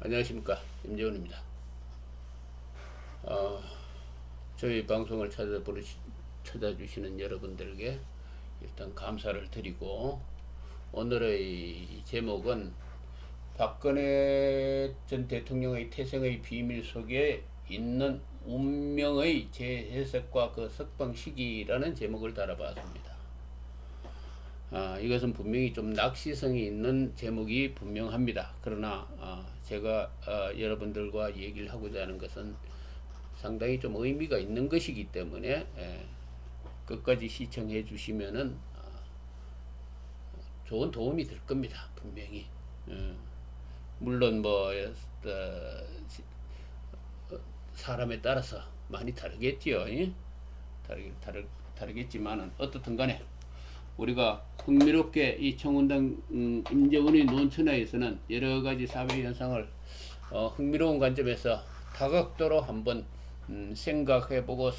안녕하십니까, 임재원입니다. 저희 방송을 찾아주시는 여러분들에게 일단 감사를 드리고, 오늘의 제목은 박근혜 전 대통령의 태생의 비밀 속에 있는 운명의 재해석과 그 석방 시기라는 제목을 달아봤습니다. 이것은 분명히 좀 낚시성이 있는 제목이 분명합니다. 그러나 제가 여러분들과 얘기를 하고자 하는 것은 상당히 좀 의미가 있는 것이기 때문에 끝까지 시청해 주시면은 좋은 도움이 될 겁니다. 분명히. 물론 사람에 따라서 많이 다르겠지요. 다르겠지만은 어떻든 간에 우리가 흥미롭게 이 청운당 임재원의 논천하에서는 여러 가지 사회 현상을 흥미로운 관점에서 다각도로 한번 생각해보고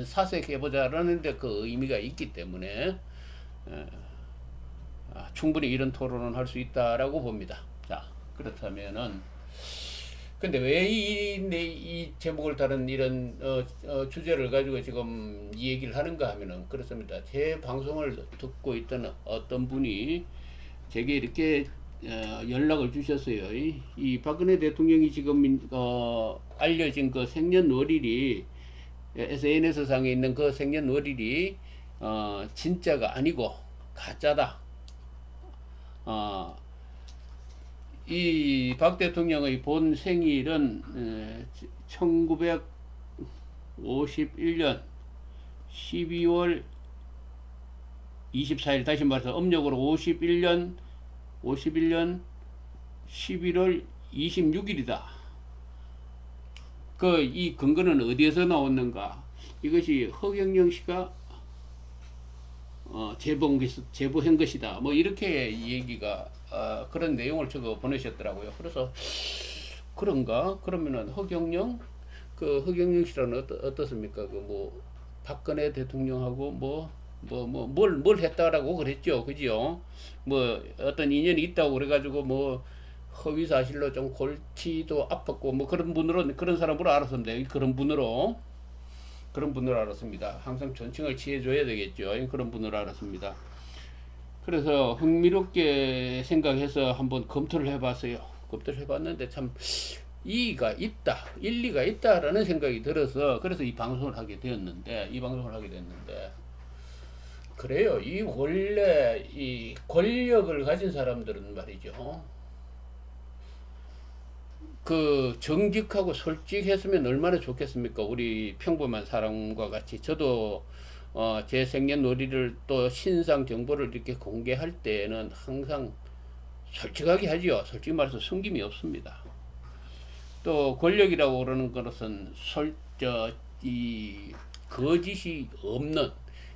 사색해보자라는 데 그 의미가 있기 때문에 충분히 이런 토론을 할 수 있다라고 봅니다. 자, 그렇다면은 근데 왜 이 제목을 다룬 이런 주제를 가지고 지금 이 얘기를 하는가 하면은 그렇습니다. 제 방송을 듣고 있던 어떤 분이 제게 이렇게 연락을 주셨어요. 이 박근혜 대통령이 지금 알려진 그 생년월일이 SNS 상에 있는 그 생년월일이 진짜가 아니고 가짜다. 이 박 대통령의 본 생일은 1951년 12월 24일, 다시 말해서 음력으로 51년 11월 26일이다. 이 근거는 어디에서 나왔는가? 이것이 허경영 씨가 제보한 것이다. 뭐 이렇게 얘기가 그런 내용을 적어 보내셨더라고요. 그래서 그런가? 그러면은 허경영 씨라는 어떻습니까? 박근혜 대통령하고 뭘 했다라고 그랬죠. 그죠? 어떤 인연이 있다고 그래가지고 허위 사실로 좀 골치도 아팠고 그런 사람으로 알았습니다. 그런 분으로 알았습니다. 항상 존칭을 취해줘야 되겠죠. 그런 분으로 알았습니다. 그래서 흥미롭게 생각해서 한번 검토를 해봤어요. 검토를 해봤는데 참 일리가 있다라는 생각이 들어서 그래서 이 방송을 하게 되었는데 그래요. 원래 이 권력을 가진 사람들은 말이죠. 정직하고 솔직했으면 얼마나 좋겠습니까? 우리 평범한 사람과 같이. 저도 제 생년월일을 또 신상 정보를 이렇게 공개할 때는 항상 솔직하게 하지요. 솔직히 말해서 숨김이 없습니다. 또 권력이라고 그러는 것은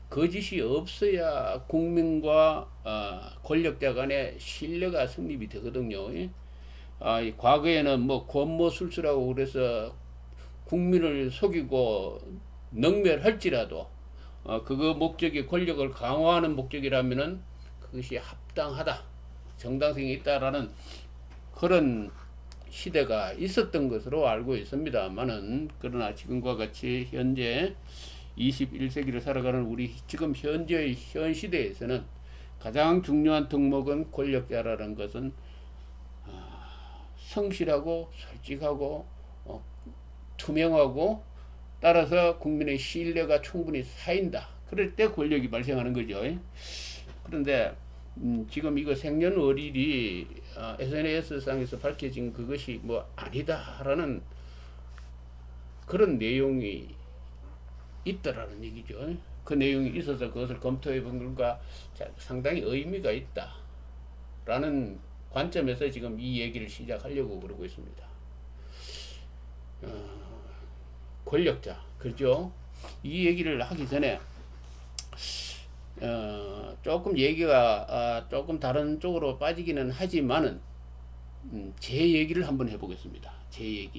거짓이 없어야 국민과 권력자 간의 신뢰가 성립이 되거든요. 과거에는 권모술수라고 그래서 국민을 속이고 능멸할지라도 그거 목적이 권력을 강화하는 목적이라면은 그것이 합당하다, 정당성이 있다라는 그런 시대가 있었던 것으로 알고 있습니다만은 그러나 지금과 같이 현재 21세기를 살아가는 우리 지금 현재의 현 시대에서는 가장 중요한 덕목은 권력자라는 것은 성실하고 솔직하고 투명하고 따라서 국민의 신뢰가 충분히 쌓인다. 그럴 때 권력이 발생하는 거죠. 그런데 지금 이거 생년월일이 SNS상에서 밝혀진 그것이 아니다라는 그런 내용이 있다라는 얘기죠. 그 내용이 있어서 그것을 검토해 본 결과 상당히 의미가 있다라는 관점에서 지금 이 얘기를 시작하려고 그러고 있습니다. 권력자, 그렇죠? 이 얘기를 하기 전에 조금 얘기가 조금 다른 쪽으로 빠지기는 하지만은 제 얘기를 한번 해보겠습니다. 제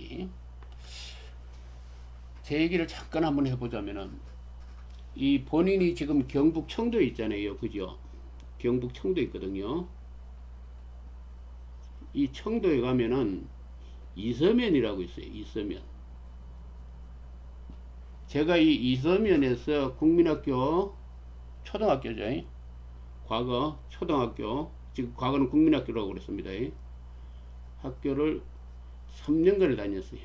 얘기를 잠깐 한번 해보자면은 이 본인이 지금 경북 청도에 있잖아요, 그죠? 경북 청도에 있거든요. 이 청도에 가면은 이서면이라고 있어요. 이서면. 제가 이 이서면에서 국민학교 초등학교죠. 과거 초등학교, 지금 과거는 국민학교라고 그랬습니다. 학교를 3년간을 다녔어요.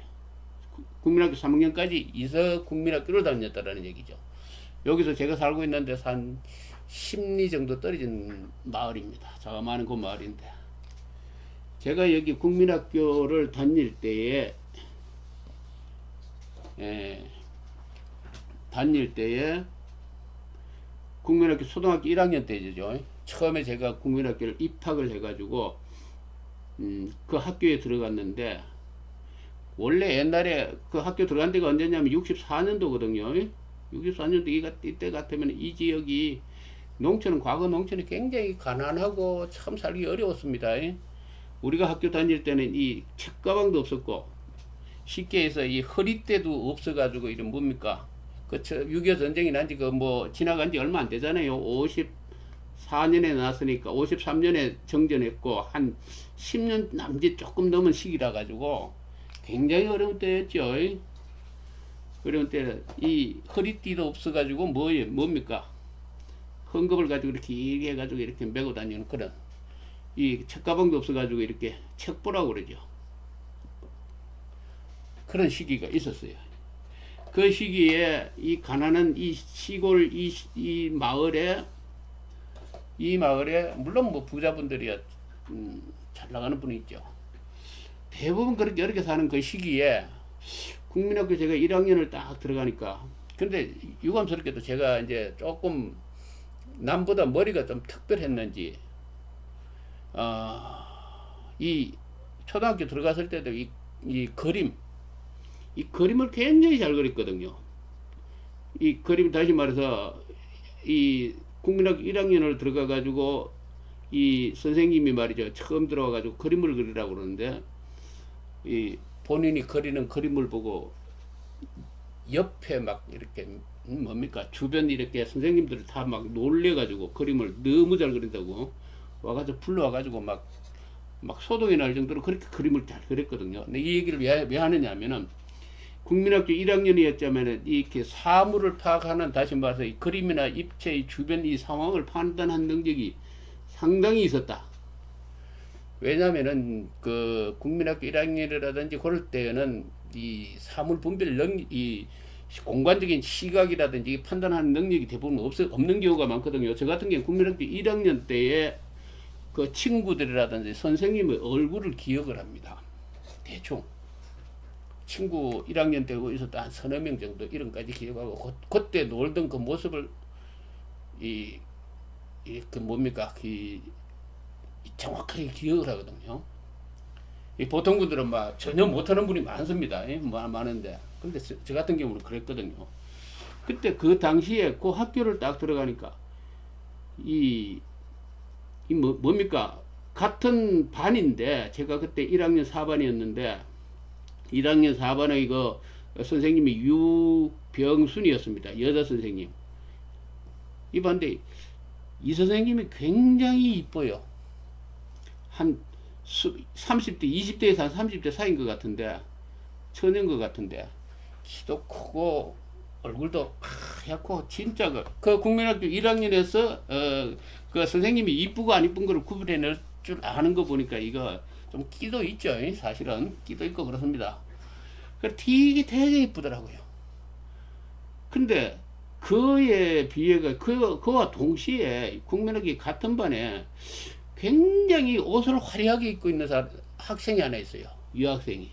국민학교 3학년까지 이서 국민학교를 다녔다라는 얘기죠. 여기서 제가 살고 있는 데서 한 10리 정도 떨어진 마을입니다. 자그마한 그 마을인데, 제가 여기 국민학교를 다닐 때에 국민학교 초등학교 1학년 때죠. 처음에 제가 국민학교를 입학을 해가지고 그 학교에 들어갔는데, 원래 옛날에 그 학교 들어간 데가 언제냐면 64년도거든요. 64년도 이때 같으면 이 지역이 농촌은, 과거 농촌이 굉장히 가난하고 참 살기 어려웠습니다. 우리가 학교 다닐 때는 이 책가방도 없었고, 쉽게 해서 이 허리대도 없어가지고, 이런 뭡니까? 그 6.25 전쟁이 난 지 그 뭐 지나간 지 얼마 안 되잖아요. 54년에 났으니까 53년에 정전했고, 한 10년 남짓 조금 넘은 시기라 가지고 굉장히 어려운 때였죠. 어려운 때, 이 허리띠도 없어가지고 뭡니까? 헝겊을 가지고 이렇게 길게 해가지고 이렇게 메고 다니는 그런, 이 책가방도 없어가지고 이렇게 책보라고 그러죠. 그런 시기가 있었어요. 그 시기에 이 가난한 이 시골 이 마을에 물론 뭐 부자분들이야 잘 나가는 분이 있죠. 대부분 그렇게 어렵게 사는 그 시기에 국민학교 제가 1학년을 딱 들어가니까, 근데 유감스럽게도 제가 이제 조금 남보다 머리가 좀 특별했는지, 이 초등학교 들어갔을 때도 이 그림을 굉장히 잘 그렸거든요. 이 그림, 다시 말해서 이 국민학교 1학년을 들어가 가지고 이 선생님이 말이죠, 처음 들어와 가지고 그림을 그리라고 그러는데, 이 본인이 그리는 그림을 보고 옆에 막 이렇게 뭡니까, 주변 이렇게 선생님들을 다 막 놀래가지고 그림을 너무 잘 그린다고 와가지고 불러와가지고 막 소동이 날 정도로 그렇게 그림을 잘 그렸거든요. 근데 이 얘기를 왜 하느냐 하면은, 국민학교 1학년이었자면은 이렇게 사물을 파악하는, 다시 말해서 이 그림이나 입체의 주변 이 상황을 판단하는 능력이 상당히 있었다. 왜냐면은 그 국민학교 1학년이라든지 그럴 때는 이 사물 분별 이 공간적인 시각이라든지 판단하는 능력이 대부분 없는 경우가 많거든요. 저 같은 경우 국민학교 1학년 때에 그 친구들이라든지 선생님의 얼굴을 기억을 합니다. 대충 친구 1학년 때 있었던 한 서너 명 정도 이름까지 기억하고, 그때 놀던 그 모습을 그 뭡니까, 정확하게 기억을 하거든요. 보통 분들은 막 전혀 못하는 분이 많습니다. 많은데, 근데 저 같은 경우는 그랬거든요. 그때 그 당시에 그 학교를 딱 들어가니까 뭡니까, 같은 반인데, 제가 그때 1학년 4반이었는데 1학년 4반의 그 선생님이 유병순이었습니다. 여자 선생님. 이반데 이 선생님이 굉장히 이뻐요. 한 30대, 20대에서 한 30대 사이인 것 같은데, 처녀인 것 같은데, 키도 크고 얼굴도 하얗고, 진짜 그 국민학교 1학년에서 그 선생님이 이쁘고 안 이쁜 거를 구분해낼 줄 아는 거 보니까 이거 좀 끼도 있죠. 사실은 끼도 있고 그렇습니다. 되게 이쁘더라고요. 근데 그에 비해가 그와 동시에 국민학교 같은 반에 굉장히 옷을 화려하게 입고 있는 학생이 하나 있어요. 여학생이.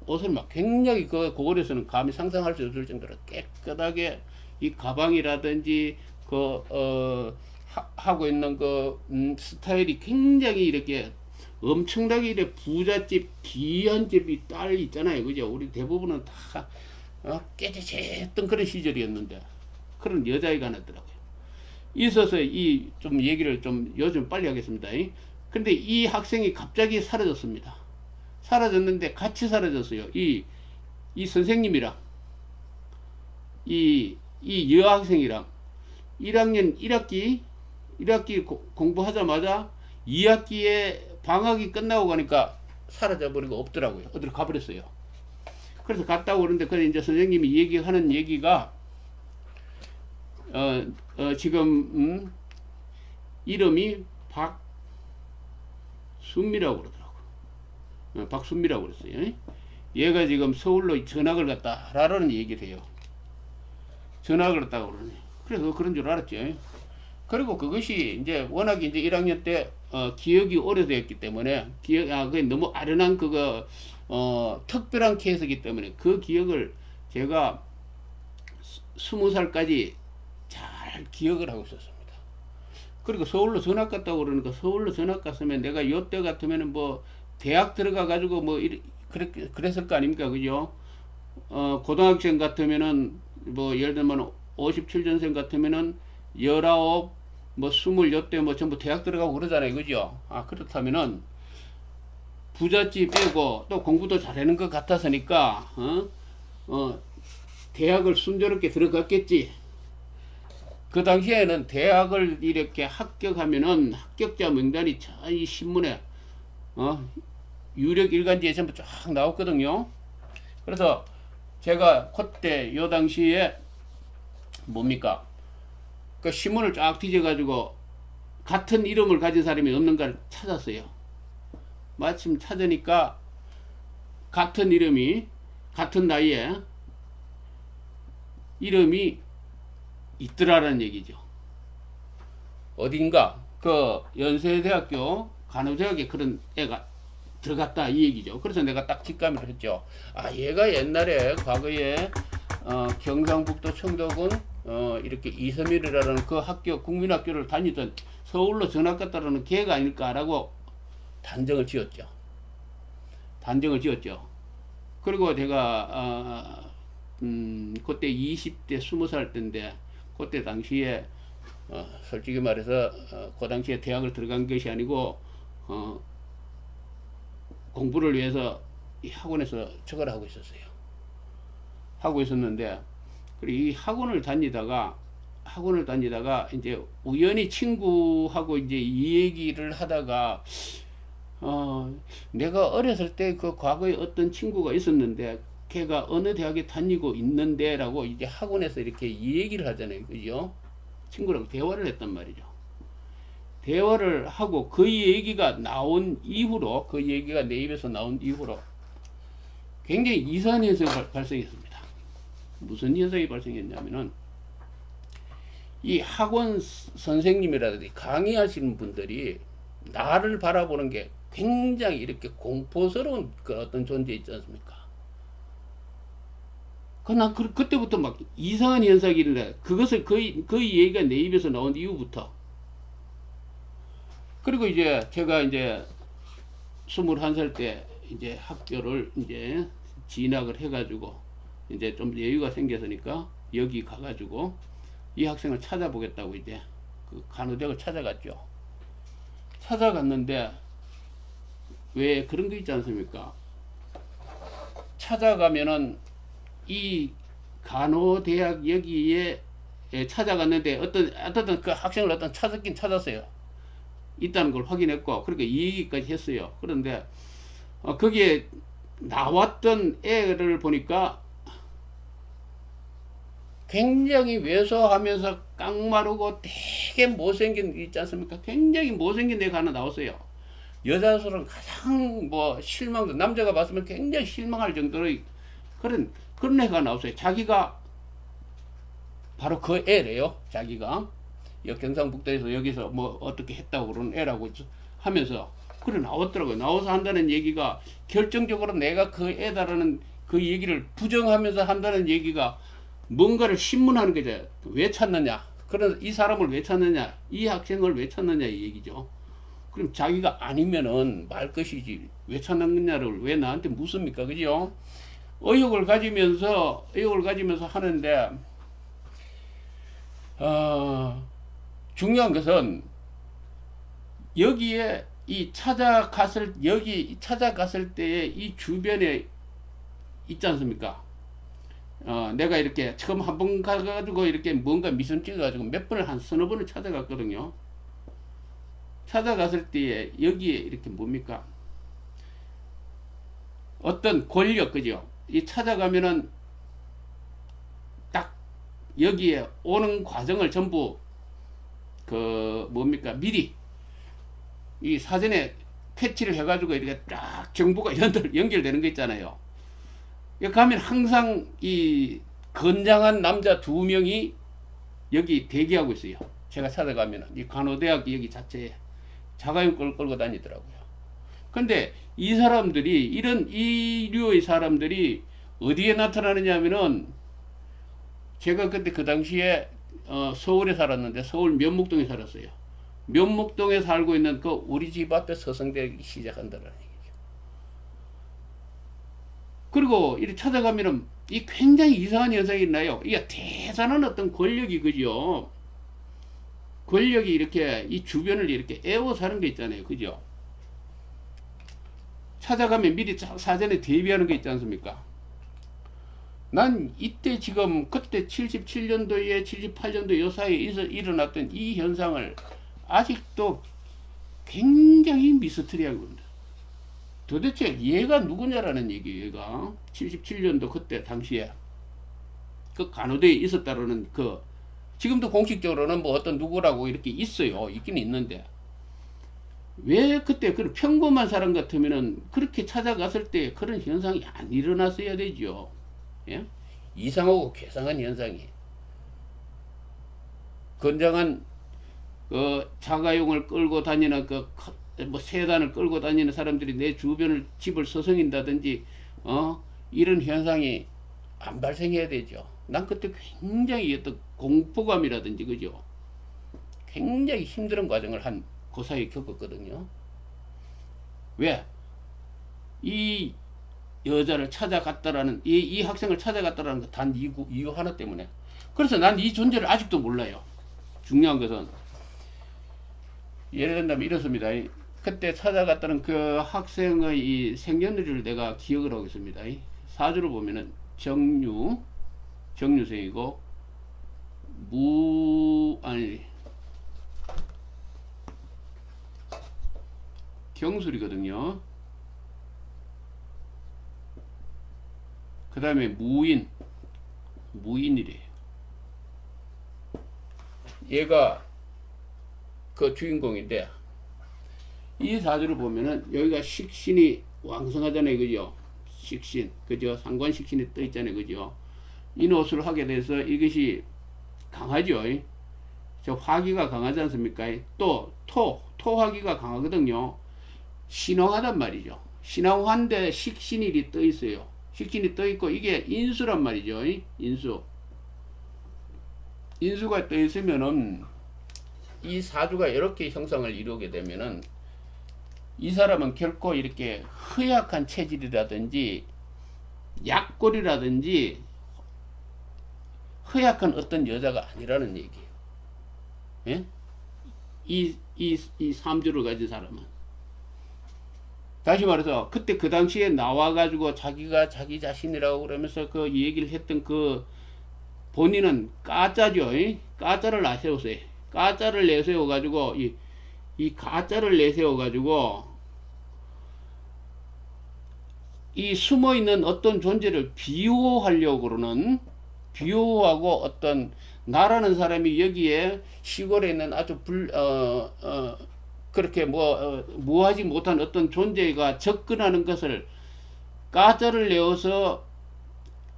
옷을 막 굉장히 그곳에서는 감히 상상할 수 없을 정도로 깨끗하게 이 가방이라든지 하고 있는 스타일이 굉장히 이렇게 엄청나게 이래 부잣집, 귀한 집이 딸 있잖아요. 그죠? 우리 대부분은 다 깨지했던 그런 시절이었는데, 그런 여자애가 하나 있더라고요. 있어서 좀 얘기를 좀 요즘 빨리 하겠습니다. 근데 이 학생이 갑자기 사라졌습니다. 사라졌는데 같이 사라졌어요. 이 선생님이랑 이 여학생이랑 1학년 1학기 공부하자마자 2학기에 방학이 끝나고 가니까 사라져버리고 없더라고요. 어디로 가버렸어요. 그래서 갔다고 그러는데, 그래 이제 선생님이 얘기하는 얘기가, 지금, 이름이 박순미라고 그러더라고. 박순미라고 그랬어요. 얘가 지금 서울로 전학을 갔다라는 얘기를 해요. 전학을 갔다고 그러네. 그래서 그런 줄 알았죠. 그리고 그것이 이제 워낙 이제 1학년 때 기억이 오래되었기 때문에 그게 너무 아련한 그거 특별한 케이스이기 때문에 그 기억을 제가 20살까지 잘 기억을 하고 있었습니다. 그리고 서울로 전학 갔다고 그러니까 서울로 전학 갔으면 내가 요때 같으면은 뭐 대학 들어가 가지고 뭐 그랬을 거 아닙니까, 그죠? 고등학생 같으면은 뭐 예를 들면 57년생 같으면은 19, 뭐 20때 뭐 전부 대학 들어가고 그러잖아요, 그죠? 그렇다면은 부잣집 빼고 또 공부도 잘하는 것 같았으니까 대학을 순조롭게 들어갔겠지. 그 당시에는 대학을 이렇게 합격하면은 합격자 명단이 이 신문에 유력 일간지에 전부 쫙 나왔거든요. 그래서 제가 그때 요 당시에 뭡니까? 그 신문을 쫙 뒤져가지고 같은 이름을 가진 사람이 없는가를 찾았어요. 마침 찾으니까 같은 이름이 같은 나이에 이름이 있더라라는 얘기죠. 어딘가 그 연세대학교 간호대학에 그런 애가 들어갔다 이 얘기죠. 그래서 내가 딱 직감을 했죠. 얘가 옛날에 과거에 경상북도 청도군 이렇게 이섬이라는 그 학교 국민학교를 다니던 서울로 전학 갔다라는 걔가 아닐까라고 단정을 지었죠. 그리고 제가 그때 20대 20살 때인데 그때 당시에 솔직히 말해서 그 당시에 대학을 들어간 것이 아니고 공부를 위해서 이 학원에서 저걸 하고 있었어요. 하고 있었는데 이 학원을 다니다가 이제 우연히 친구하고 이제 이 얘기를 하다가 내가 어렸을 때 그 과거에 어떤 친구가 있었는데 걔가 어느 대학에 다니고 있는데 라고 이제 학원에서 이렇게 이 얘기를 하잖아요, 그죠? 친구랑 대화를 했단 말이죠. 대화를 하고 그 얘기가 나온 이후로, 그 얘기가 내 입에서 나온 이후로 굉장히 이상한 현상이 발생했습니다. 무슨 현상이 발생했냐면은 이 학원 선생님이라든지 강의하시는 분들이 나를 바라보는 게 굉장히 이렇게 공포스러운 그 어떤 존재 있지 않습니까? 난 그때부터 막 이상한 현상이 일어나. 그것을 그 얘기가 내 입에서 나온 이후부터. 그리고 이제 제가 이제 21살 때 이제 학교를 이제 진학을 해가지고 이제 좀 여유가 생겼으니까 여기 가가지고 이 학생을 찾아보겠다고 이제 그 간호대학을 찾아갔죠. 찾아갔는데 왜 그런 거 있지 않습니까? 찾아가면은 이 간호대학 여기에 찾아갔는데 어떤 그 학생을 찾았긴 찾았어요. 있다는 걸 확인했고, 그러니까 이 얘기까지 했어요. 그런데 거기에 나왔던 애를 보니까 굉장히 왜소하면서 깡마르고 되게 못생긴 있지 않습니까? 굉장히 못생긴 애가 하나 나왔어요. 여자로서는 가장 뭐 실망도, 남자가 봤으면 굉장히 실망할 정도의 그런 애가 나왔어요. 자기가 바로 그 애래요. 자기가 경상북도에서 여기서 뭐 어떻게 했다고 그러는 애라고 하면서 그래 나왔더라고요. 나와서 한다는 얘기가 결정적으로 내가 그 애다라는 그 얘기를 부정하면서 한다는 얘기가 뭔가를 신문하는 거죠. 왜 찾느냐? 그래서 이 사람을 왜 찾느냐? 이 학생을 왜 찾느냐 이 얘기죠. 그럼 자기가 아니면은 말 것이지 왜 찾느냐를 왜 나한테 묻습니까? 그죠? 의혹을 가지면서 하는데 중요한 것은 여기에 찾아갔을 때에 이 주변에 있지 않습니까? 내가 이렇게 처음 한 번 가가지고 이렇게 뭔가 미션 찍어가지고 몇 번을 한 서너 번을 찾아갔거든요. 찾아갔을 때에 여기에 이렇게 뭡니까? 어떤 권력, 그죠? 이 찾아가면은 딱 여기에 오는 과정을 전부 그 뭡니까 미리 이 사전에 캐치를 해가지고 이렇게 딱 정보가 연결되는 거 있잖아요. 여기 가면 항상 이 건장한 남자 2명이 여기 대기하고 있어요. 제가 찾아가면은 이 간호대학 여기 자체에 자가용 끌고 다니더라고요. 근데 이 사람들이 이런 이류의 사람들이 어디에 나타나느냐 하면은 제가 그때 그 당시에 서울에 살았는데 서울 면목동에 살았어요. 면목동에 살고 있는 그 우리 집 앞에 서성대기 시작한다는 얘기죠. 그리고 이렇게 찾아가면은 이 굉장히 이상한 현상이 있나요? 이게 대단한 어떤 권력이 그죠? 권력이 이렇게 이 주변을 이렇게 에워사는 게 있잖아요. 그죠? 찾아가면 미리 사전에 대비하는 게 있지 않습니까? 난 이때 지금 그때 77년도에 78년도 요 사이에 일어났던 이 현상을 아직도 굉장히 미스터리하게 봅니다. 도대체 얘가 누구냐라는 얘기예요. 얘가 77년도 그때 당시에 그 간호대에 있었다라는 그 지금도 공식적으로는 뭐 어떤 누구라고 이렇게 있어요. 있긴 있는데 왜 그때 그런 평범한 사람 같으면은 그렇게 찾아갔을 때 그런 현상이 안 일어났어야 되죠. 예? 이상하고 괴상한 현상이 건장한 자가용을 끌고 다니는 뭐 세단을 끌고 다니는 사람들이 내 주변을 집을 서성인다든지 이런 현상이 안 발생해야 되죠. 난 그때 굉장히 어떤 공포감이라든지 그죠. 굉장히 힘든 과정을 한 그 사이에 겪었거든요. 왜? 이 여자를 찾아갔다라는 이 학생을 찾아갔다라는 거 단 이유 하나 때문에. 그래서 난 이 존재를 아직도 몰라요. 중요한 것은 예를 든다면 이렇습니다. 그때 찾아갔다는 그 학생의 이 생년월일을 내가 기억을 하고 있습니다. 사주를 보면은 정유생이고 경술이거든요. 그 다음에 무인이래요. 얘가 그 주인공인데 이 사주를 보면은 여기가 식신이 왕성하잖아요. 그죠? 식신. 그죠? 상관식신이 떠 있잖아요. 그죠? 인호수를 하게 돼서 이것이 강하죠. 저 화기가 강하지 않습니까? 또 토화기가 강하거든요. 신왕하단 말이죠. 신왕한데 식신일이 떠 있어요. 식신이 떠 있고 이게 인수란 말이죠. 인수가 떠 있으면은 이 사주가 이렇게 형성을 이루게 되면은 이 사람은 결코 이렇게 허약한 체질이라든지 약골이라든지 허약한 어떤 여자가 아니라는 얘기예요. 예? 이 삼주를 가진 사람은. 다시 말해서 그때 그 당시에 나와가지고 자기가 자기 자신이라고 그러면서 그 얘기를 했던 그 본인은 가짜죠. 가짜를 내세웠어요. 가짜를 내세워가지고 이 가짜를 내세워가지고 이 숨어있는 어떤 존재를 비호하려고 그러는 비호하고 어떤 나라는 사람이 여기에 시골에 있는 아주 그렇게 무하지 못한 어떤 존재가 접근하는 것을 가짜를 내어서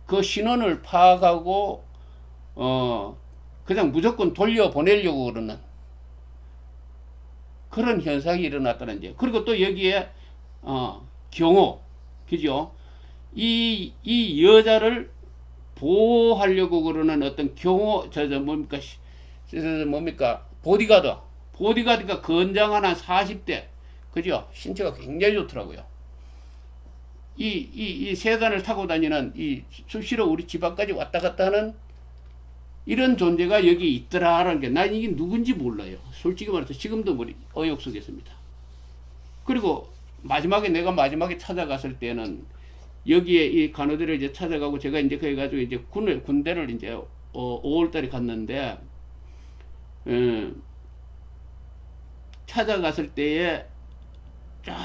그 신원을 파악하고 그냥 무조건 돌려보내려고 그러는 그런 현상이 일어났다는 거죠. 그리고 또 여기에 경호, 그죠? 이 여자를 보호하려고 그러는 어떤 경호, 뭡니까? 보디가드가 건장한 한 40대, 그죠? 신체가 굉장히 좋더라고요. 이 세단을 타고 다니는 수시로 우리 집 앞까지 왔다 갔다 하는 이런 존재가 여기 있더라라는 게, 난 이게 누군지 몰라요. 솔직히 말해서 지금도 어이없 속했습니다. 그리고 내가 마지막에 찾아갔을 때는 여기에 이 간호대를 이제 찾아가고 제가 이제 그래가지고 이제 군대를 이제 5월달에 갔는데, 찾아갔을 때에 쫙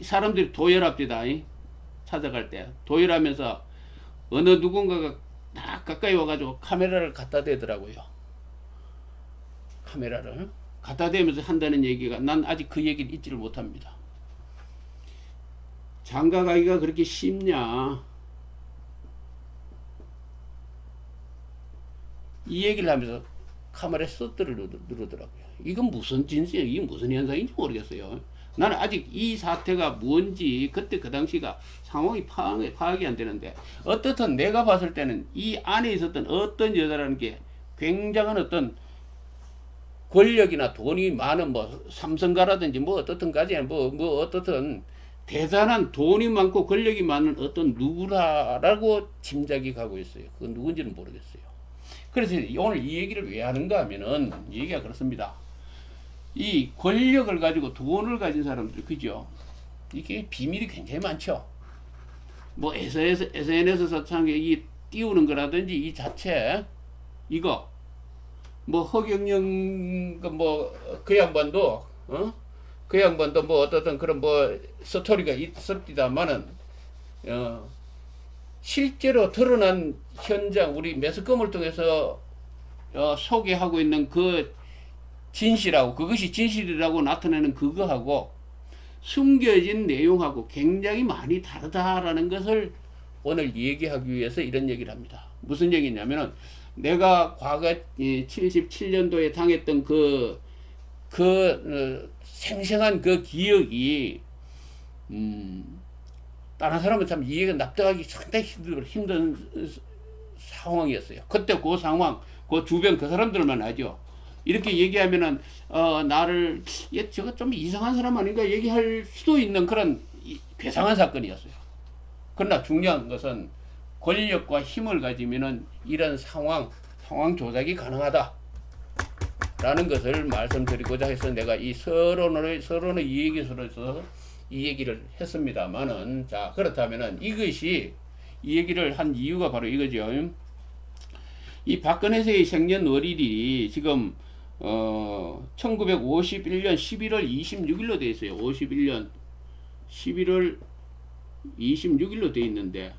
사람들이 도열합니다. 찾아갈 때 도열하면서 어느 누군가가 딱 가까이 와가지고 카메라를 갖다 대더라고요. 카메라를 갖다 대면서 한다는 얘기가 난 아직 그 얘기를 잊지를 못합니다. 장가가기가 그렇게 쉽냐 이 얘기를 하면서 카메라에 쏟들을 누르더라고요. 이건 무슨 진실, 이게 무슨 현상인지 모르겠어요. 나는 아직 이 사태가 뭔지 그때 그 당시가 상황이 파악이 안 되는데 어떻든 내가 봤을 때는 이 안에 있었던 어떤 여자라는 게 굉장한 어떤 권력이나 돈이 많은 뭐 삼성가라든지 뭐 어떻든 가지 뭐 어떻든 대단한 돈이 많고 권력이 많은 어떤 누구라고 짐작이 가고 있어요. 그건 누군지는 모르겠어요. 그래서 오늘 이 얘기를 왜 하는가 하면은 얘기가 그렇습니다. 이 권력을 가지고 돈을 가진 사람들 그죠? 이게 비밀이 굉장히 많죠. 뭐 SNS에서 이 띄우는 거라든지 이 자체 이거 뭐 허경영 그 양반도 그 양반도 뭐 어떤 그런 뭐 스토리가 있습니다만은 실제로 드러난 현장 우리 매스컴을 통해서 소개하고 있는 그 진실하고 그것이 진실이라고 나타내는 그거하고 숨겨진 내용하고 굉장히 많이 다르다라는 것을 오늘 얘기하기 위해서 이런 얘기를 합니다. 무슨 얘기냐면은 내가 과거 77년도에 당했던 생생한 그 기억이 다른 사람은 참 이해가 납득하기 상당히 힘든 상황이었어요. 그때 그 상황, 그 주변 그 사람들만 알죠. 이렇게 얘기하면은 나를 저거 좀 이상한 사람 아닌가 얘기할 수도 있는 그런 괴상한 사건이었어요. 그러나 중요한 것은 권력과 힘을 가지면은 이런 상황 조작이 가능하다. 라는 것을 말씀드리고자 해서 내가 이 서론의 이야기에서 이 얘기를 했습니다만은 자 그렇다면은 이것이 이 얘기를 한 이유가 바로 이거죠. 이 박근혜의 생년월일이 지금 1951년 11월 26일로 되어 있어요. 51년 11월 26일로 되어 있는데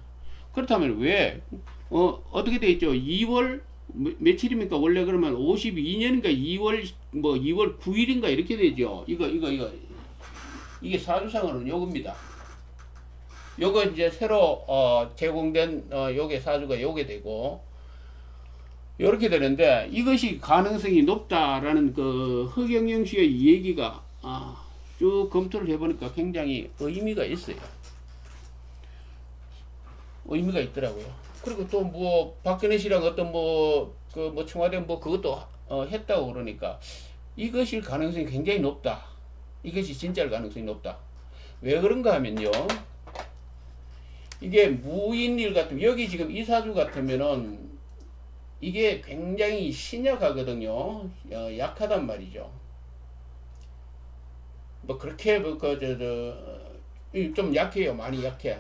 그렇다면 왜 어떻게 되어 있죠? 2월 며칠입니까? 원래 그러면 52년인가 2월 9일인가 이렇게 되죠. 이게 사주상으로는 요겁니다. 요거 이제 새로 제공된 요게 사주가 요게 되고 요렇게 되는데 이것이 가능성이 높다라는 그 허경영 씨의 이 얘기가 쭉 검토를 해보니까 굉장히 의미가 있어요. 의미가 있더라고요. 그리고 또 뭐 박근혜 씨랑 어떤 청와대 그것도 했다고 그러니까 이것일 가능성이 굉장히 높다. 이것이 진짜일 가능성이 높다. 왜 그런가 하면요. 이게 무인일 같으면 여기 지금 이 사주 같으면은 이게 굉장히 신약하거든요. 약하단 말이죠. 뭐 그렇게 좀 약해요. 많이 약해.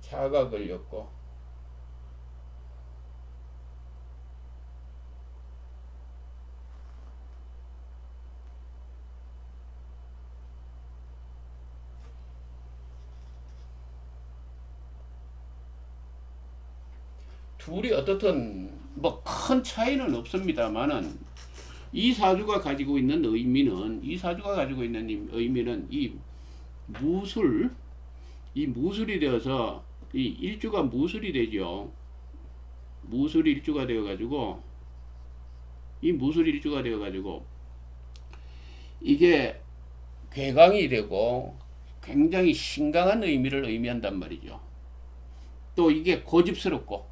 자가 걸렸고 둘이 어떻든 뭐 큰 차이는 없습니다만은 이 사주가 가지고 있는 의미는 이 무술이 되어서 이 일주가 무술이 되죠. 무술이 일주가 되어 가지고 이게 괴강이 되고 굉장히 신강한 의미를 의미한단 말이죠. 또 이게 고집스럽고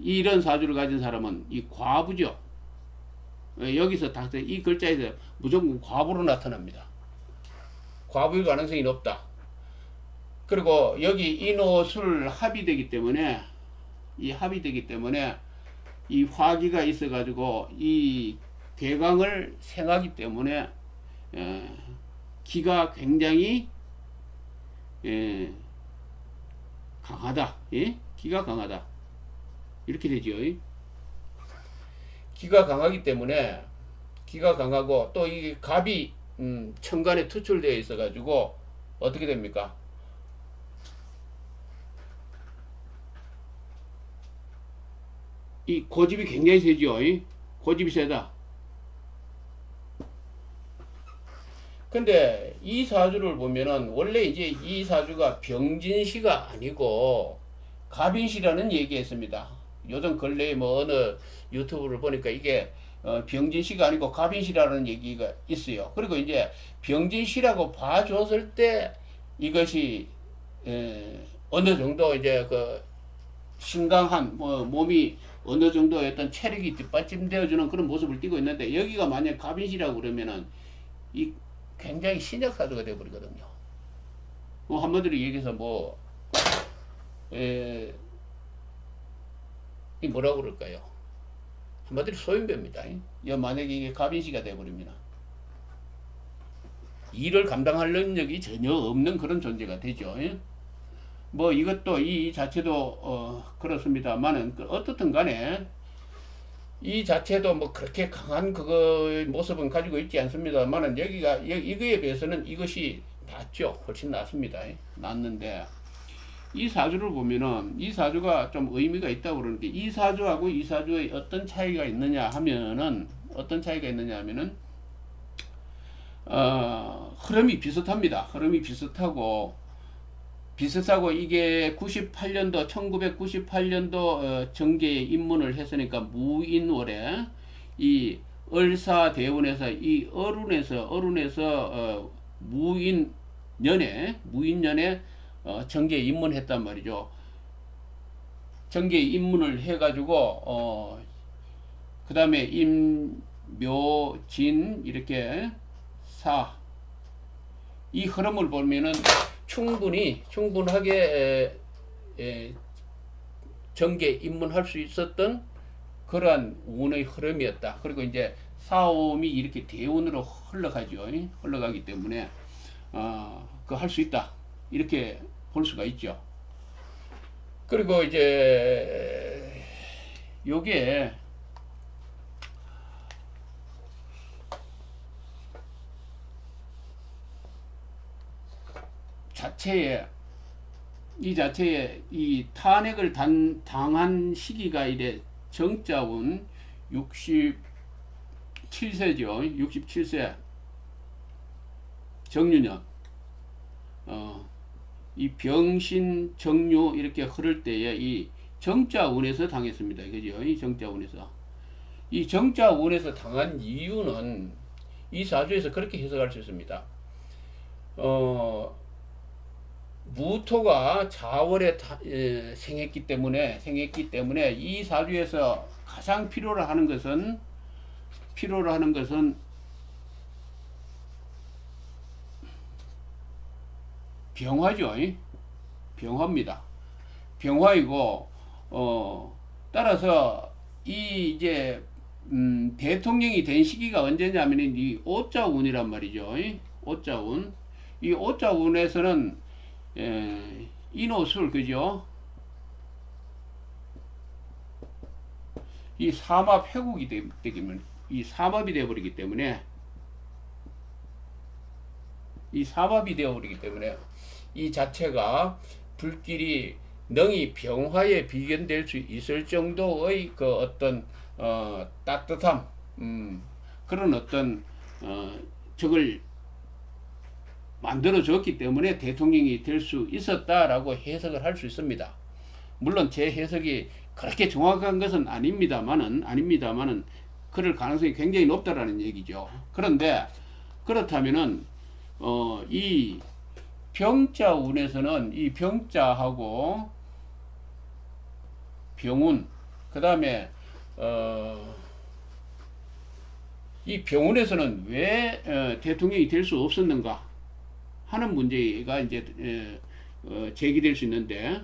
이런 사주를 가진 사람은 이 과부죠. 여기서 이 글자에서 무조건 과부로 나타납니다. 과부일 가능성이 높다. 그리고 여기 인호술 합이 되기 때문에 이 화기가 있어 가지고 이 괴강을 생하기 때문에 기가 굉장히 강하다. 기가 강하다. 이렇게 되죠. 기가 강하기 때문에 기가 강하고 또 이 갑이 천간에 투출되어 있어 가지고 어떻게 됩니까? 이 고집이 굉장히 세죠. 고집이 세다. 근데 이 사주를 보면은 원래 이제 이 사주가 병진시가 아니고 갑인시라는 얘기했습니다. 요즘 근래에 뭐 어느 유튜브를 보니까 이게 병진시가 아니고 갑인시라는 얘기가 있어요. 그리고 이제 병진시라고 봐줬을 때 이것이 어느 정도 이제 그 신강한 뭐 몸이 어느 정도의 어떤 체력이 뒷받침되어주는 그런 모습을 띠고 있는데 여기가 만약 갑인시라고 그러면은 이 굉장히 신약사주가 되어버리거든요. 한마디로 얘기해서 뭐, 이 뭐라고 그럴까요? 한마디로 소인배입니다. 만약에 이게 갑인시가 되어버리면 일을 감당할 능력이 전혀 없는 그런 존재가 되죠. 뭐 이것도 이 자체도 그렇습니다만은 어떻든 간에 이 자체도 뭐 그렇게 강한 그거의 모습은 가지고 있지 않습니다만은 여기가 이거에 비해서는 이것이 낫죠. 훨씬 낫습니다. 낫는데 이 사주를 보면은 이 사주가 좀 의미가 있다고 그러는데 이 사주하고 이 사주의 어떤 차이가 있느냐 하면은 흐름이 비슷합니다. 흐름이 비슷하고 이게 98년도 1998년도 정계에 입문을 했으니까 무인월에 이 을사대운에서 이 어룬에서 무인년에 정계에 입문했단 말이죠. 정계에 입문을 해가지고 그 다음에 임묘진 이렇게 이 흐름을 보면은 충분하게 정계에 입문할 수 있었던 그러한 운의 흐름이었다. 그리고 이제 사옴이 이렇게 대운으로 흘러가기 때문에 그 할 수 있다. 이렇게 볼 수가 있죠. 그리고 이제 요게 자체에 이 탄핵을 당한 시기가 이래 정자운 67세죠. 67세 정유년. 이 병신 정유 이렇게 흐를 때에 이 정자운에서 당했습니다. 그죠? 이 정자운에서. 이 정자운에서 당한 이유는 이 사주에서 그렇게 해석할 수 있습니다. 무토가 자월에 생했기 때문에 이 사주에서 가장 필요로 하는 것은 병화죠. 병화입니다. 병화이고 따라서 이 이제 대통령이 된 시기가 언제냐면 이 오자운이란 말이죠. 오자운. 이 오자운에서는 인호술 그죠? 이 삼합 회국이 되면 이 삼합이 되어버리기 때문에 이 자체가 불길이 능히 병화에 비견될 수 있을 정도의 그 어떤 따뜻함 그런 어떤 적을 만들어줬기 때문에 대통령이 될 수 있었다라고 해석을 할 수 있습니다. 물론 제 해석이 그렇게 정확한 것은 아닙니다만은 그럴 가능성이 굉장히 높다라는 얘기죠. 그런데 그렇다면은 이 병자운에서는 이 병자하고 병운 그 다음에 이 병운에서는 왜 대통령이 될 수 없었는가 하는 문제가 이제 제기될 수 있는데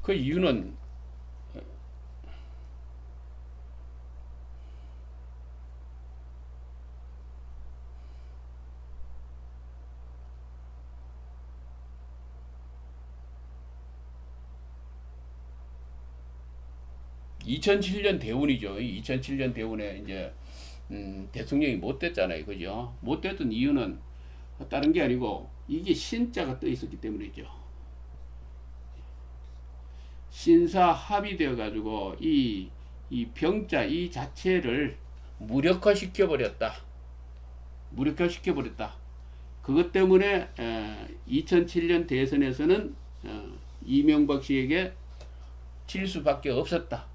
그 이유는 2007년 대운이죠. 2007년 대운에 이제 대통령이 못 됐잖아요. 그죠? 못 됐던 이유는 다른 게 아니고 이게 신자가 떠 있었기 때문이죠. 신사 합의되어 가지고 이 병자 이 자체를 무력화시켜 버렸다. 무력화시켜 버렸다. 그것 때문에 2007년 대선에서는 이명박 씨에게 질 수밖에 없었다.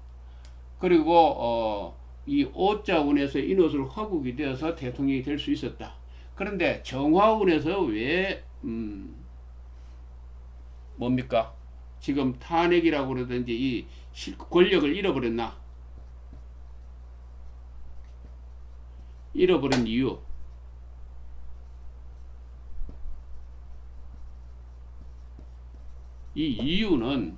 그리고 이 오자운에서 인호술 화국이 되어서 대통령이 될 수 있었다. 그런데 정화운에서 왜 뭡니까? 지금 탄핵이라고 그러든지 이 권력을 잃어버렸나? 잃어버린 이유. 이 이유는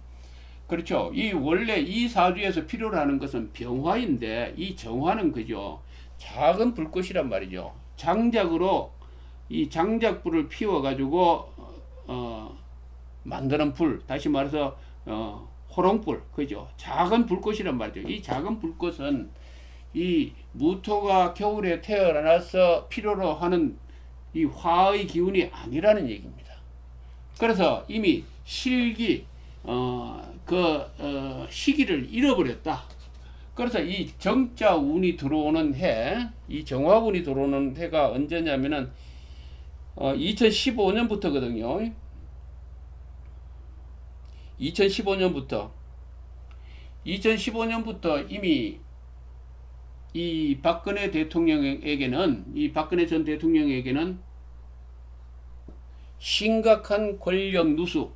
그렇죠. 이 원래 이 사주에서 필요로 하는 것은 병화인데 이 정화는 그죠. 작은 불꽃이란 말이죠. 장작으로 이 장작불을 피워 가지고 만드는 불, 다시 말해서 호롱불, 그죠. 작은 불꽃이란 말이죠. 이 작은 불꽃은 이 무토가 겨울에 태어나서 필요로 하는 이 화의 기운이 아니라는 얘기입니다. 그래서 이미 실기 시기를 잃어버렸다. 그래서 이 정자 운이 들어오는 해, 이 정화운이 들어오는 해가 언제냐면은 2015년부터거든요. 2015년부터 이미 이 박근혜 대통령에게는, 이 박근혜 전 대통령에게는 심각한 권력 누수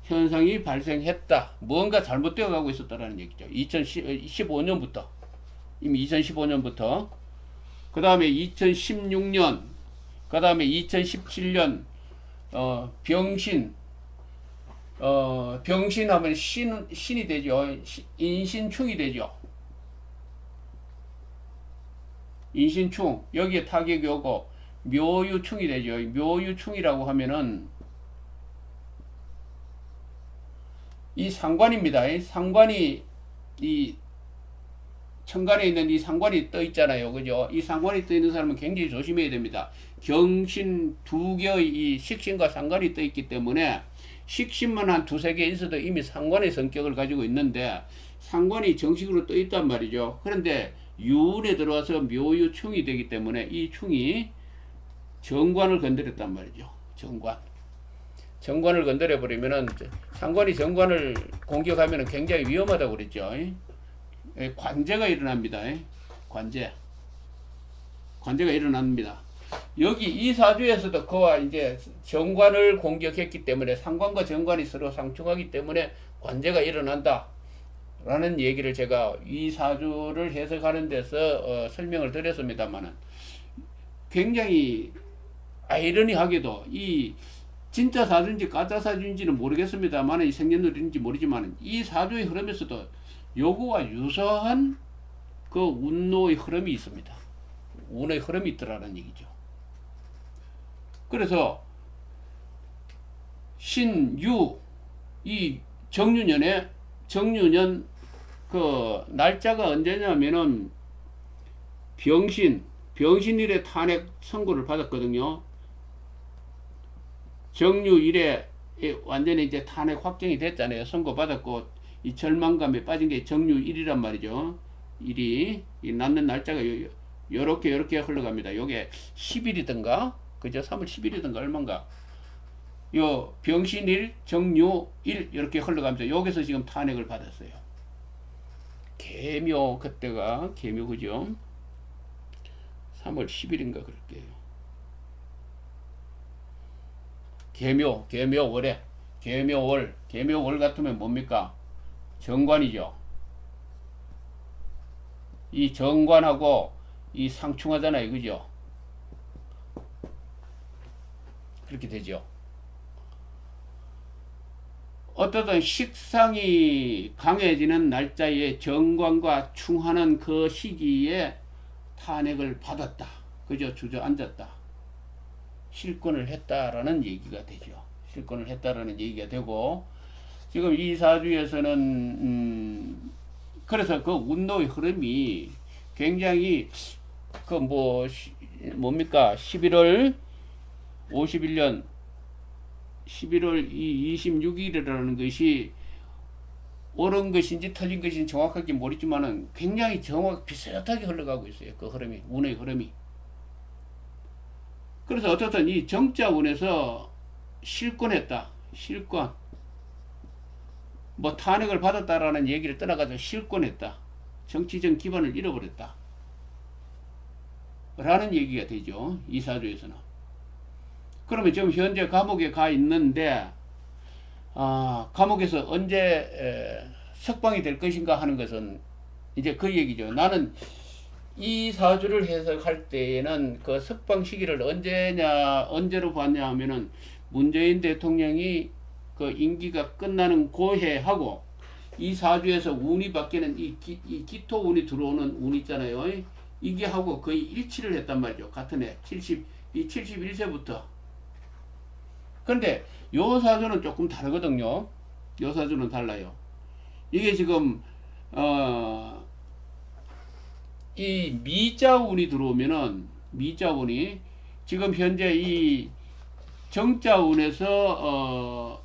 현상이 발생했다. 뭔가 잘못되어 가고 있었다라는 얘기죠. 2015년부터. 이미 2015년부터. 그 다음에 2016년, 그 다음에 2017년, 병신하면 신이 되죠. 인신충이 되죠. 인신충. 여기에 타격이 오고, 묘유충이 되죠. 묘유충이라고 하면은, 이 상관입니다. 이 상관이, 이 천간에 있는 이 상관이 떠 있잖아요. 그죠? 이 상관이 떠 있는 사람은 굉장히 조심해야 됩니다. 경신 두 개의 이 식신과 상관이 떠 있기 때문에 식신만 한 두세 개 있어도 이미 상관의 성격을 가지고 있는데 상관이 정식으로 떠 있단 말이죠. 그런데 유운에 들어와서 묘유충이 되기 때문에 이 충이 정관을 건드렸단 말이죠. 정관을 건드려 버리면은 상관이 정관을 공격하면은 굉장히 위험하다고 그랬죠. 관제가 일어납니다. 관제가 일어납니다. 여기 이 사주에서도 그와 이제 정관을 공격했기 때문에 상관과 정관이 서로 상충하기 때문에 관제가 일어난다 라는 얘기를 제가 이 사주를 해석하는 데서 설명을 드렸습니다만은 굉장히 아이러니하게도 이 진짜 사주인지 가짜 사주인지는 모르겠습니다만 이 생년월일인지 모르지만 이 사주의 흐름에서도 요거와 유사한 그 운노의 흐름이 있습니다. 운의 흐름이 있더라는 얘기죠. 그래서 신유 이 정유년 그 날짜가 언제냐면은 병신일에 탄핵 선고를 받았거든요. 정유일에 완전히 이제 탄핵 확정이 됐잖아요. 선고 받았고 이 절망감에 빠진 게 정유일이란 말이죠. 일이 이 낳는 날짜가 요렇게 흘러갑니다. 요게 10일이든가 그죠? 3월 10일이든가 얼마인가. 요 병신일, 정유일 이렇게 흘러가면서 여기서 지금 탄핵을 받았어요. 계묘 그때가 계묘 그죠? 3월 10일인가 그럴게요. 계묘월에 계묘월 같으면 뭡니까? 정관이죠. 이 정관하고 이 상충하잖아요. 그죠? 그렇게 되죠. 어떠든 식상이 강해지는 날짜에 정관과 충하는 그 시기에 탄핵을 받았다. 그죠? 주저앉았다. 실권을 했다라는 얘기가 되죠. 실권을 했다라는 얘기가 되고, 지금 이 사주에서는 그래서 그 운동의 흐름이 굉장히 그 뭡니까 11월 51년 11월 26일이라는 것이 옳은 것인지 틀린 것인지 정확하게 모르지만은 굉장히 비슷하게 흘러가고 있어요. 그 흐름이, 운의 흐름이. 그래서 어쨌든 이 정자운에서 실권했다. 실권. 뭐 탄핵을 받았다라는 얘기를 떠나가지고 실권했다. 정치적 기반을 잃어버렸다. 라는 얘기가 되죠. 이 사주에서는. 그러면 지금 현재 감옥에 가 있는데, 감옥에서 언제 석방이 될 것인가 하는 것은 이제 그 얘기죠. 나는 이 사주를 해석할 때에는 그 석방 시기를 언제로 봤냐 하면은 문재인 대통령이 그 임기가 끝나는 고해하고 이 사주에서 운이 바뀌는 이 기토 운이 들어오는 운 있잖아요. 이게 하고 거의 일치를 했단 말이죠. 같은 해 71세부터. 근데 요 사주는 조금 다르거든요. 요 사주는 달라요. 이게 지금 이 미자운이 들어오면은 미자운이 지금 현재 이 정자운에서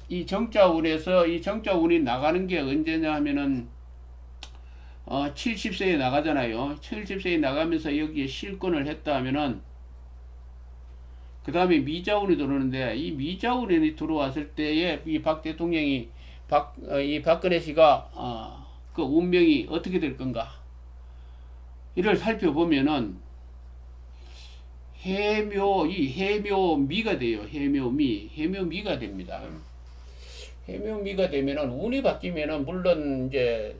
이 정자운이 나가는 게 언제냐 하면은 70세에 나가잖아요. 70세에 나가면서 여기에 실권을 했다 하면은 그 다음에 미자운이 들어오는데 이 미자운이 들어왔을 때에 이 박 대통령이 이 박근혜 씨가 그 운명이 어떻게 될 건가 이를 살펴보면은 해묘미가 돼요. 해묘미가 됩니다. 해묘미가 되면은 운이 바뀌면은 물론 이제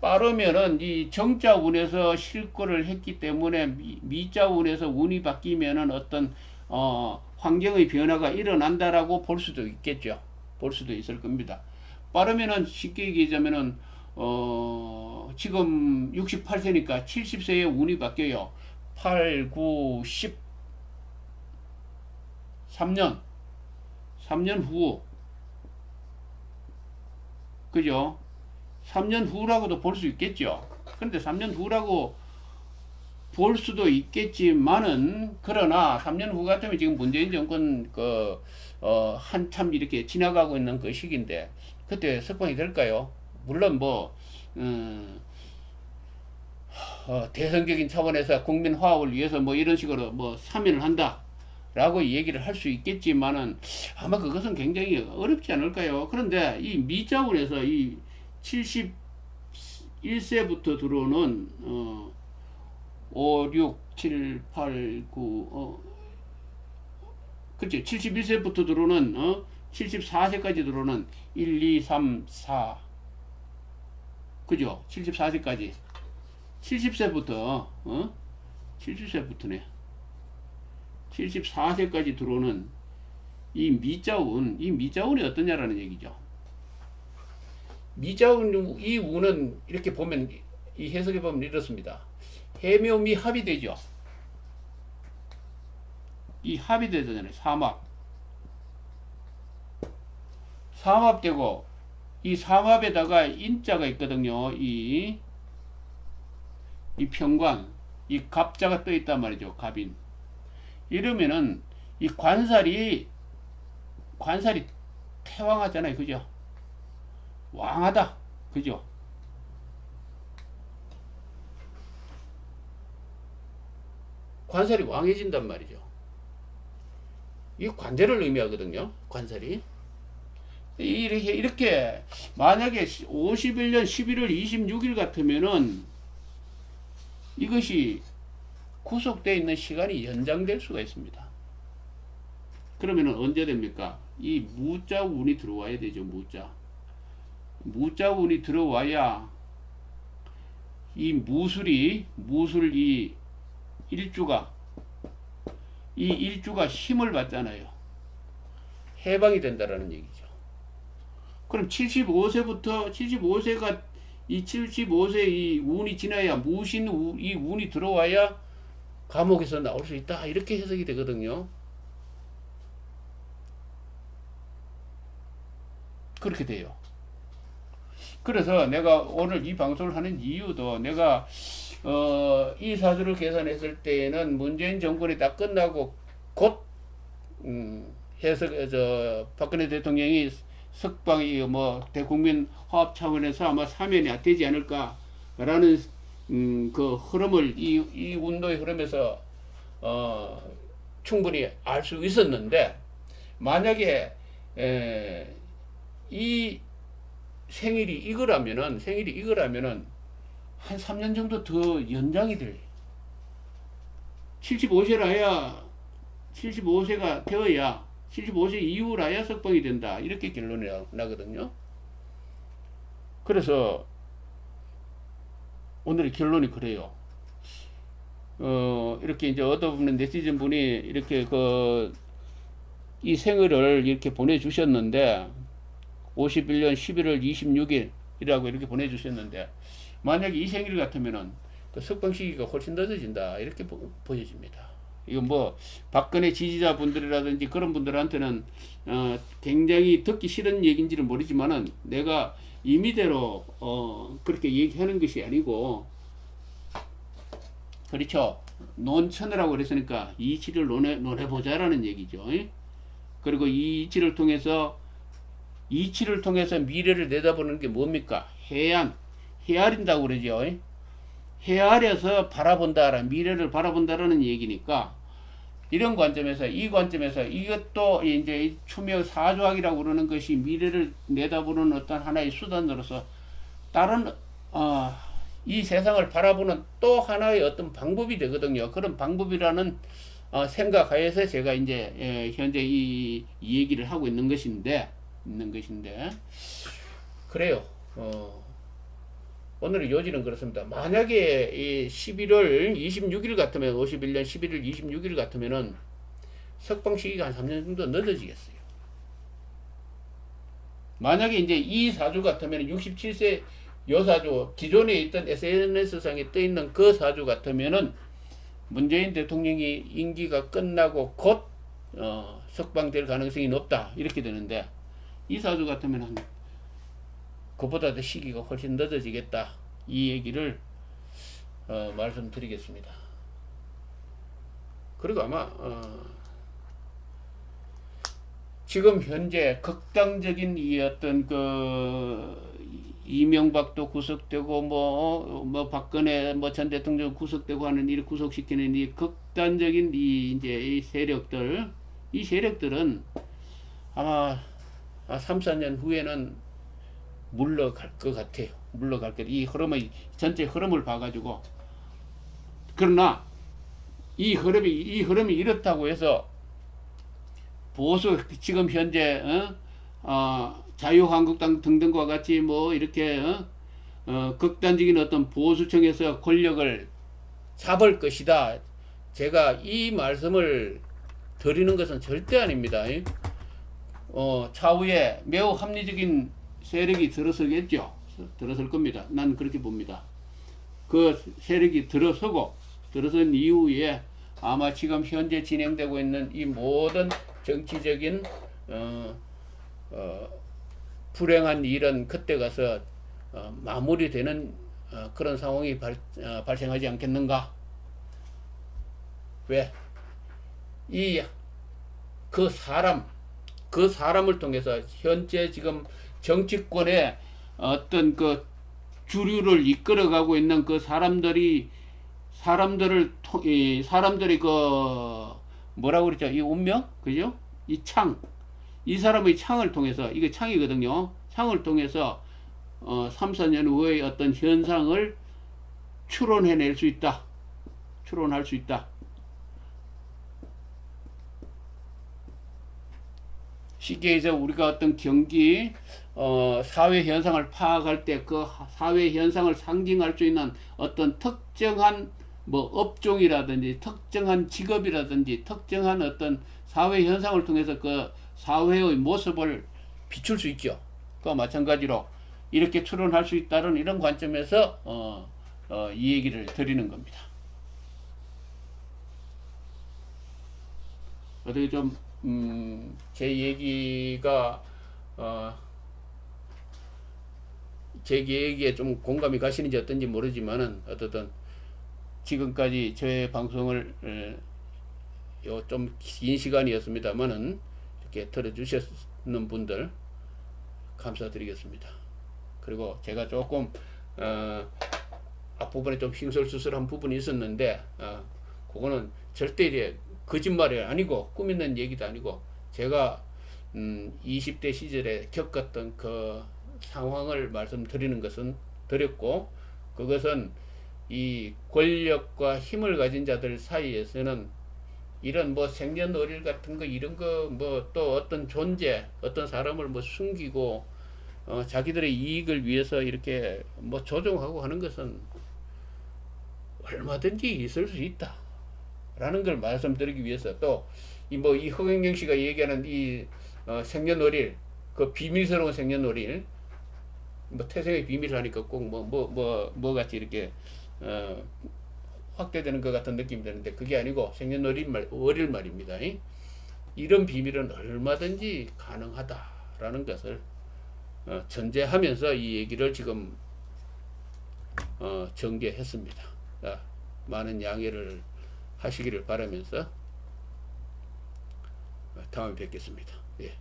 빠르면은 이 정자운에서 실권을 했기 때문에 미자운에서 운이 바뀌면은 어떤 환경의 변화가 일어난다라고 볼 수도 있겠죠. 볼 수도 있을 겁니다. 빠르면은 쉽게 얘기하자면은 지금 68세니까 70세에 운이 바뀌어요. 8, 9, 10 3년 후 그죠? 3년 후라고도 볼 수 있겠죠. 그런데 3년 후라고 볼 수도 있겠지만은 그러나 3년 후 같으면 지금 문재인 정권 한참 이렇게 지나가고 있는 그 시기인데 그때 석방이 될까요? 물론 대선적인 차원에서 국민 화합을 위해서 이런 식으로 사면을 한다 라고 얘기를 할 수 있겠지만은 아마 그것은 굉장히 어렵지 않을까요? 그런데 이 미자운에서 이 71세부터 들어오는 5, 6, 7, 8, 9 그렇죠. 71세부터 들어오는 74세까지 들어오는 1, 2, 3, 4 그죠? 74세까지 70세부터 70세부터네 74세까지 들어오는 이 미자운이 어떠냐라는 얘기죠. 미자운 이 운은 이렇게 보면 이 해석해 보면 이렇습니다. 해묘미 합이 되죠. 이 합이 되잖아요. 삼합되고 이 삼합에다가 인자가 있거든요. 이 평관 이 갑자가 떠 있단 말이죠. 갑인. 이러면은 이 관살이 태왕하잖아요. 그죠? 왕하다. 그죠? 관살이 왕해진단 말이죠. 이 관대를 의미하거든요. 관살이. 이렇게 만약에 51년 11월 26일 같으면은 이것이 구속되어 있는 시간이 연장될 수가 있습니다. 그러면은 언제 됩니까? 이 무자운이 들어와야 되죠. 무자운이 들어와야 이 무술 이 일주가 힘을 받잖아요. 해방이 된다라는 얘기죠. 그럼 75세가 이 75세 이 운이 지나야 이 운이 들어와야 감옥에서 나올 수 있다 이렇게 해석이 되거든요. 그렇게 돼요. 그래서 내가 오늘 이 방송을 하는 이유도 내가 이 사주를 계산했을 때에는 문재인 정권이 다 끝나고 곧 해석 박근혜 대통령이 석방이 뭐 대국민 화합 차원에서 아마 사면이 되지 않을까라는 그 흐름을 이 운동의 흐름에서 충분히 알 수 있었는데 만약에 이 생일이 이거라면은 한 3년 정도 더 연장이 될 75세가 되어야 75세 이후라야 석방이 된다 이렇게 결론이 나거든요. 그래서 오늘의 결론이 그래요. 이렇게 이제 얻어보는 네티즌 분이 이렇게 이 생일을 이렇게 보내주셨는데 51년 11월 26일이라고 이렇게 보내주셨는데 만약에 이 생일 같으면은 그 석방 시기가 훨씬 늦어진다 이렇게 보여집니다. 이건 뭐 박근혜 지지자분들이라든지 그런 분들한테는 굉장히 듣기 싫은 얘기인지는 모르지만은 내가 임의대로 그렇게 얘기하는 것이 아니고 그렇죠. 논천이라고 그랬으니까 이 이치를 논해보자라는 얘기죠. 그리고 이 이치를 통해서 미래를 내다보는 게 뭡니까? 헤아린다고 그러죠. 헤아려서 미래를 바라본다라는 얘기니까 이런 관점에서 이것도 이제 추명 사주학이라고 그러는 것이 미래를 내다보는 어떤 하나의 수단으로서 다른 이 세상을 바라보는 또 하나의 어떤 방법이 되거든요. 그런 방법이라는 생각하에서 제가 이제 현재 이 얘기를 하고 있는 것인데 그래요. 오늘의 요지는 그렇습니다. 만약에 이 11월 26일 같으면 51년 11월 26일 같으면은 석방 시기가 한 3년 정도 늦어지겠어요. 만약에 이제 이 사주 같으면 67세 요 사주 기존에 있던 SNS상에 떠 있는 그 사주 같으면은 문재인 대통령이 임기가 끝나고 곧 석방될 가능성이 높다 이렇게 되는데 이 사주 같으면 그보다 더 시기가 훨씬 늦어지겠다 이 얘기를 말씀드리겠습니다. 그리고 아마 지금 현재 극단적인 이 어떤 이명박도 구속되고 뭐 박근혜 전 대통령 구속되고 하는 일 구속시키는 이 극단적인 이 세력들은 아마 3, 4년 후에는 물러갈 것 같아요. 이 전체 흐름을 봐가지고. 그러나 이 흐름이 이렇다고 해서 보수 지금 현재 자유한국당 등등과 같이 뭐 이렇게 극단적인 어떤 보수층에서 권력을 잡을 것이다. 제가 이 말씀을 드리는 것은 절대 아닙니다. 차후에 매우 합리적인 세력이 들어서겠죠. 들어설 겁니다. 난 그렇게 봅니다. 그 세력이 들어선 이후에 아마 지금 현재 진행되고 있는 이 모든 정치적인 불행한 일은 그때 가서 마무리되는 그런 상황이 발생하지 않겠는가? 왜? 그 사람을 통해서 현재 지금 정치권의 어떤 그 주류를 이끌어가고 있는 그 사람들이 뭐라고 그랬죠? 이 운명? 그죠? 이 사람의 창을 통해서, 이게 창이거든요. 창을 통해서 3, 4년 후의 어떤 현상을 추론할 수 있다. 쉽게 해서 우리가 어떤 경기 사회 현상을 파악할 때 그 사회 현상을 상징할 수 있는 어떤 특정한 뭐 업종이라든지 특정한 직업이라든지 특정한 어떤 사회 현상을 통해서 그 사회의 모습을 비출 수 있죠. 그와 마찬가지로 이렇게 추론할 수 있다는 이런 관점에서 이 얘기를 드리는 겁니다. 어떻게 좀 제 얘기가 제 얘기에 좀 공감이 가시는지 어떤지 모르지만은 어쨌든 지금까지 저의 방송을 좀 긴 시간이었습니다만은 이렇게 들어주셨는 분들 감사드리겠습니다. 그리고 제가 조금 앞부분에 좀 횡설수설한 부분이 있었는데 그거는 절대 이제 거짓말이 아니고 꿈 있는 얘기도 아니고 제가 20대 시절에 겪었던 그 상황을 말씀드리는 것은 드렸고, 그것은 이 권력과 힘을 가진 자들 사이에서는 이런 뭐 생년월일 같은 거 이런 거 뭐 또 어떤 존재 어떤 사람을 뭐 숨기고 자기들의 이익을 위해서 이렇게 뭐 조종하고 하는 것은 얼마든지 있을 수 있다 라는 걸 말씀드리기 위해서, 또 이 허경영 씨가 얘기하는 이 생년월일, 그 비밀스러운 생년월일, 뭐 태생의 비밀을 하니까 꼭 뭐 같이 이렇게 확대되는 것 같은 느낌이 드는데, 그게 아니고 생년월일 말입니다. 이런 비밀은 얼마든지 가능하다라는 것을 전제하면서 이 얘기를 지금 전개했습니다. 많은 양해를 하시기를 바라면서 다음에 뵙겠습니다. 예.